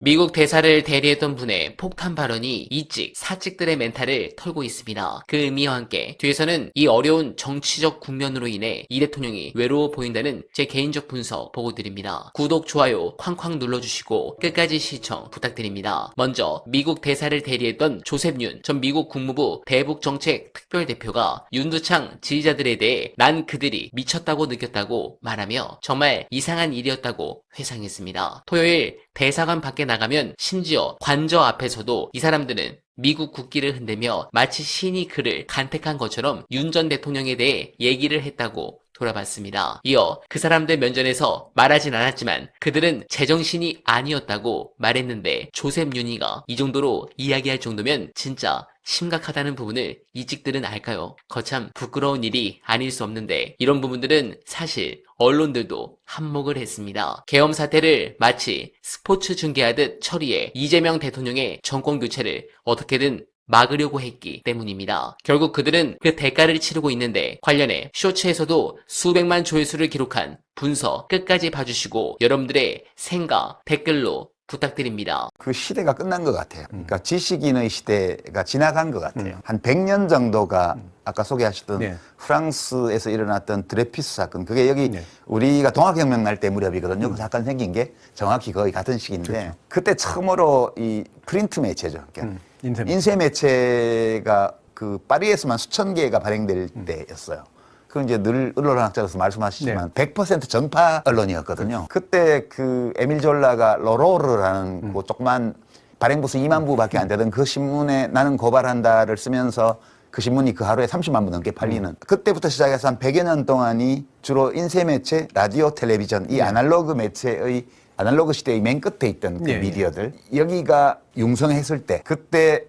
미국 대사를 대리했던 분의 폭탄 발언이 이찍 사직들의 멘탈을 털고 있습니다. 그 의미와 함께 뒤에서는 이 어려운 정치적 국면으로 인해 이 대통령이 외로워 보인다는 제 개인적 분석 보고 드립니다. 구독, 좋아요 쾅쾅 눌러주시고 끝까지 시청 부탁드립니다. 먼저 미국 대사를 대리했던 조셉 윤 전 미국 국무부 대북정책 특별대표가 윤두창 지지자들에 대해 난 그들이 미쳤다고 느꼈다고 말하며 정말 이상한 일이었다고 회상했습니다. 토요일 대사관 밖에 나가면 심지어 관저 앞에서도 이 사람들은 미국 국기를 흔들며 마치 신이 그를 간택한 것처럼 윤 전 대통령에 대해 얘기를 했다고 돌아봤습니다. 이어 그 사람들 면전에서 말하진 않았지만 그들은 제정신이 아니었다고 말했는데 조셉 윤이가 이 정도로 이야기할 정도면 진짜 심각하다는 부분을 이직들은 알까요? 거참 부끄러운 일이 아닐 수 없는데 이런 부분들은 사실 언론들도 한몫을 했습니다. 계엄 사태를 마치 스포츠 중계하듯 처리해 이재명 대통령의 정권 교체를 어떻게든 막으려고 했기 때문입니다. 결국 그들은 그 대가를 치르고 있는데 관련해 쇼츠에서도 수백만 조회수를 기록한 분석 끝까지 봐주시고 여러분들의 생각 댓글로 부탁드립니다. 그 시대가 끝난 것 같아요. 그러니까 지식인의 시대가 지나간 것 같아요. 한 100년 정도가 아까 소개하셨던 네. 프랑스에서 일어났던 드레피스 사건, 그게 여기 우리가 동학혁명 날 때 무렵이거든요. 그 사건 생긴 게 정확히 거의 같은 시기인데 그렇죠. 그때 처음으로 이 프린트 매체죠. 그러니까 인쇄 매체가 그 파리에서만 수천 개가 발행될 때였어요. 그 이제 늘 언론학자로서 말씀하시지만 100% 정파 언론이었거든요. 그때 그 에밀 졸라가 로로르라는 그 조그만 발행부수 2만 부밖에 안 되던 그 신문에 나는 고발한다를 쓰면서 그 신문이 그 하루에 30만 부 넘게 팔리는 그때부터 시작해서 한 100여 년 동안이 주로 인쇄 매체, 라디오, 텔레비전 이 아날로그 매체의 아날로그 시대의 맨 끝에 있던 그 미디어들 여기가 융성했을 때 그때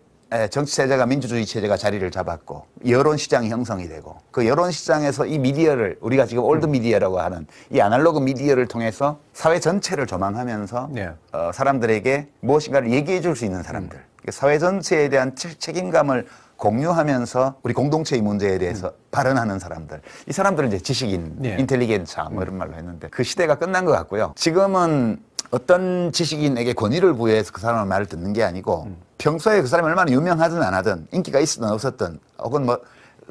정치 체제가 민주주의 체제가 자리를 잡았고 여론 시장이 형성이 되고 그 여론 시장에서 이 미디어를 우리가 지금 올드 미디어라고 하는 이 아날로그 미디어를 통해서 사회 전체를 조망하면서 사람들에게 무엇인가를 얘기해 줄 수 있는 사람들 사회 전체에 대한 책임감을 공유하면서 우리 공동체의 문제에 대해서 발언하는 사람들 이 사람들은 이제 지식인, 인텔리겐차 뭐 이런 말로 했는데 그 시대가 끝난 것 같고요. 지금은 어떤 지식인에게 권위를 부여해서 그 사람의 말을 듣는 게 아니고 평소에 그 사람이 얼마나 유명하든 안 하든 인기가 있었든 없었든 혹은 뭐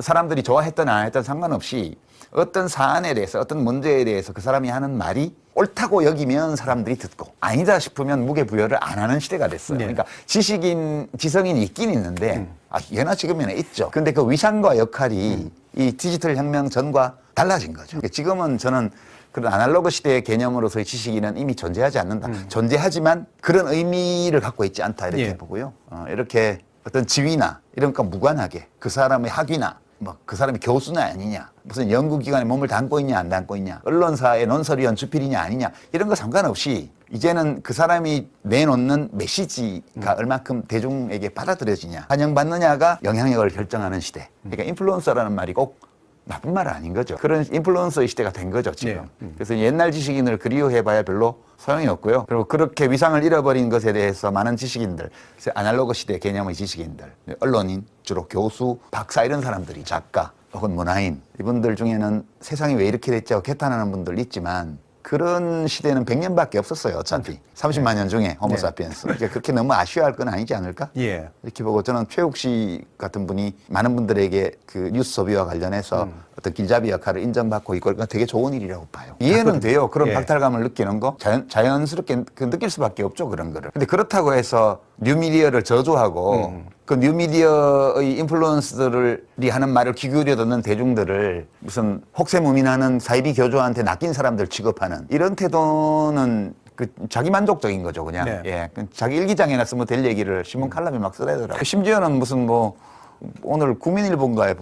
사람들이 좋아했든 안 했든 상관없이 어떤 사안에 대해서 어떤 문제에 대해서 그 사람이 하는 말이 옳다고 여기면 사람들이 듣고 아니다 싶으면 무게부여를 안 하는 시대가 됐어요. 그러니까 지성인이 있긴 있는데 예나 지금이나 있죠. 근데 그 위상과 역할이 이 디지털 혁명 전과 달라진 거죠. 그러니까 지금은 저는 그런 아날로그 시대의 개념으로서의 지식인은 이미 존재하지 않는다. 존재하지만 그런 의미를 갖고 있지 않다 이렇게 보고요. 이렇게 어떤 지위나 이런 것과 무관하게 그 사람의 학위나 뭐 그 사람이 교수나 아니냐 무슨 연구기관에 몸을 담고 있냐 안 담고 있냐 언론사의 논설위원 주필이냐 아니냐 이런 거 상관없이 이제는 그 사람이 내놓는 메시지가 얼마큼 대중에게 받아들여지냐 환영받느냐가 영향력을 결정하는 시대. 그러니까 인플루언서라는 말이 꼭 나쁜 말은 아닌 거죠. 그런 인플루언서의 시대가 된 거죠, 지금. 그래서 옛날 지식인을 그리워해봐야 별로 소용이 없고요. 그리고 그렇게 위상을 잃어버린 것에 대해서 많은 지식인들, 아날로그 시대 개념의 지식인들, 언론인, 주로 교수, 박사 이런 사람들이 작가 혹은 문화인 이분들 중에는 세상이 왜 이렇게 됐죠? 개탄하는 분들 있지만 그런 시대는 100년밖에 없었어요, 어차피. 30만 년 중에 호모사피엔스. 그렇게 너무 아쉬워할 건 아니지 않을까? 이렇게 보고 저는 최욱 씨 같은 분이 많은 분들에게 그 뉴스 소비와 관련해서 어떤 길잡이 역할을 인정받고 있고 그건 되게 좋은 일이라고 봐요. 이해는 돼요. 그런 박탈감을 느끼는 거. 자연스럽게 느낄 수밖에 없죠, 그런 거를. 근데 그렇다고 해서 뉴미디어를 저주하고 그 뉴미디어의 인플루언서들이 하는 말을 귀 기울여 듣는 대중들을 무슨 혹세무민하는 사이비 교주한테 낚인 사람들 취급하는 이런 태도는 그 자기 만족적인 거죠, 그냥. 자기 일기장에나 쓰면 될 얘기를 신문 칼럼에 막 쓰더라고요. 심지어는 무슨 뭐 오늘 국민일보인가에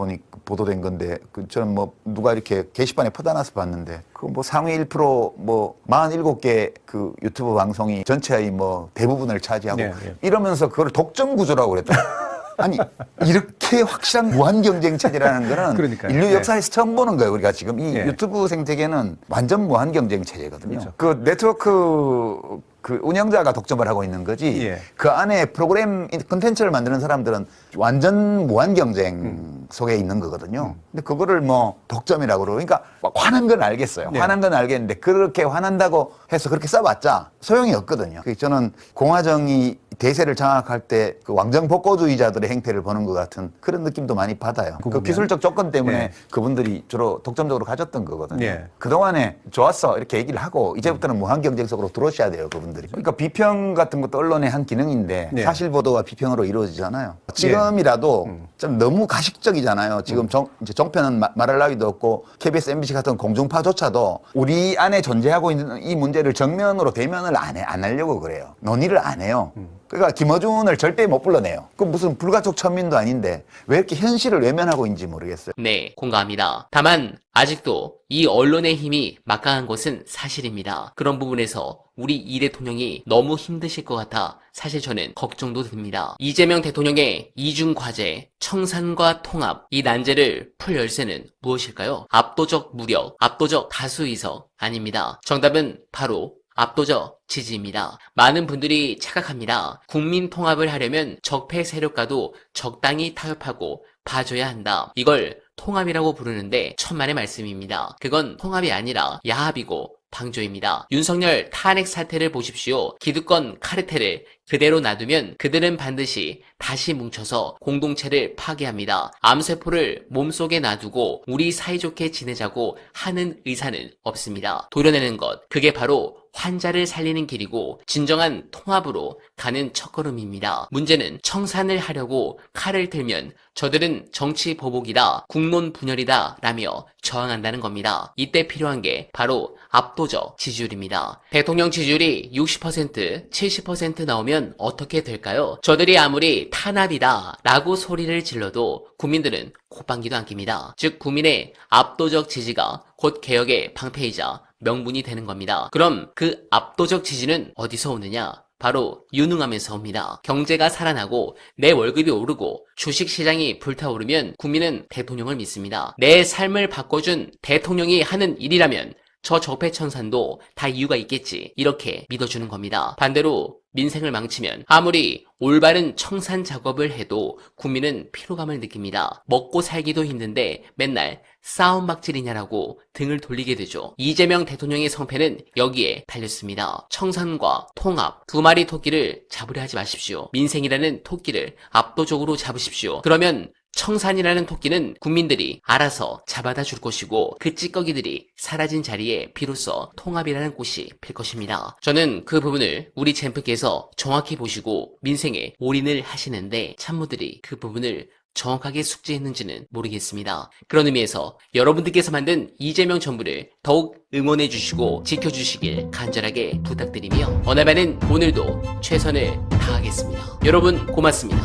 보도된 건데 저는 뭐 누가 이렇게 게시판에 퍼다놔서 봤는데 그 뭐 상위 1%뭐 47개 그 유튜브 방송이 전체의 뭐 대부분을 차지하고 이러면서 그걸 독점 구조라고 그랬더라고요. 아니 이렇게 확실한 무한 경쟁 체제라는 거는 인류 역사에서 처음 보는 거예요. 우리가 지금 이 유튜브 생태계는 완전 무한 경쟁 체제거든요. 그 네트워크 그 운영자가 독점을 하고 있는 거지. 예. 그 안에 프로그램 컨텐츠를 만드는 사람들은 완전 무한 경쟁 속에 있는 거거든요. 근데 그거를 뭐 독점이라고 그러고, 그러니까 막 화난 건 알겠어요. 네. 화난 건 알겠는데 그렇게 화난다고 해서 그렇게 써봤자 소용이 없거든요. 그래서 저는 공화정이 대세를 장악할 때 그 왕정 복고주의자들의 행태를 보는 것 같은 그런 느낌도 많이 받아요. 그 보면. 기술적 조건 때문에 네. 그분들이 주로 독점적으로 가졌던 거거든요. 네. 그동안에 좋았어 이렇게 얘기를 하고 이제부터는 무한 경쟁 속으로 들어오셔야 돼요, 그분들이. 그러니까 비평 같은 것도 언론의 한 기능인데 네. 사실 보도가 비평으로 이루어지잖아요. 지금이라도 좀 너무 가식적이잖아요. 지금 이제 정편은 말할 나위도 없고 KBS, MBC 같은 공중파조차도 우리 안에 존재하고 있는 이 문제를 정면으로 대면을 안 하려고 그래요. 논의를 안 해요. 그러니까 김어준을 절대 못 불러내요. 그 무슨 불가촉 천민도 아닌데 왜 이렇게 현실을 외면하고 있는지 모르겠어요. 네, 공감합니다. 다만 아직도 이 언론의 힘이 막강한 것은 사실입니다. 그런 부분에서 우리 이 대통령이 너무 힘드실 것 같아 사실 저는 걱정도 듭니다. 이재명 대통령의 이중 과제, 청산과 통합, 이 난제를 풀 열쇠는 무엇일까요? 압도적 무력, 압도적 다수 의석 아닙니다. 정답은 바로 압도적 지지입니다. 많은 분들이 착각합니다. 국민 통합을 하려면 적폐 세력과도 적당히 타협하고 봐줘야 한다. 이걸 통합이라고 부르는데 천만의 말씀입니다. 그건 통합이 아니라 야합이고 방조입니다. 윤석열 탄핵 사태를 보십시오. 기득권 카르텔을 그대로 놔두면 그들은 반드시 다시 뭉쳐서 공동체를 파괴합니다. 암세포를 몸속에 놔두고 우리 사이좋게 지내자고 하는 의사는 없습니다. 도려내는 것, 그게 바로 환자를 살리는 길이고 진정한 통합으로 가는 첫걸음입니다. 문제는 청산을 하려고 칼을 들면 저들은 정치 보복이다, 국론 분열이다 라며 저항한다는 겁니다. 이때 필요한 게 바로 압도적 지지율입니다. 대통령 지지율이 60%, 70% 나오면 어떻게 될까요? 저들이 아무리 탄압이다 라고 소리를 질러도 국민들은 콧방귀도 안 낍니다. 즉 국민의 압도적 지지가 곧 개혁의 방패이자 명분이 되는 겁니다. 그럼 그 압도적 지지는 어디서 오느냐? 바로 유능하면서 옵니다. 경제가 살아나고 내 월급이 오르고 주식시장이 불타오르면 국민은 대통령을 믿습니다. 내 삶을 바꿔준 대통령이 하는 일이라면 저 적폐청산도 다 이유가 있겠지, 이렇게 믿어주는 겁니다. 반대로 민생을 망치면 아무리 올바른 청산 작업을 해도 국민은 피로감을 느낍니다. 먹고 살기도 힘든데 맨날 싸움박질이냐라고 등을 돌리게 되죠. 이재명 대통령의 성패는 여기에 달렸습니다. 청산과 통합, 두 마리 토끼를 잡으려 하지 마십시오. 민생이라는 토끼를 압도적으로 잡으십시오. 그러면 청산이라는 토끼는 국민들이 알아서 잡아다 줄 것이고 그 찌꺼기들이 사라진 자리에 비로소 통합이라는 꽃이 필 것입니다. 저는 그 부분을 우리 챔프께서 정확히 보시고 민생에 올인을 하시는데 참모들이 그 부분을 정확하게 숙지했는지는 모르겠습니다. 그런 의미에서 여러분들께서 만든 이재명 정부를 더욱 응원해 주시고 지켜주시길 간절하게 부탁드리며 어날바는 오늘도 최선을 다하겠습니다. 여러분 고맙습니다.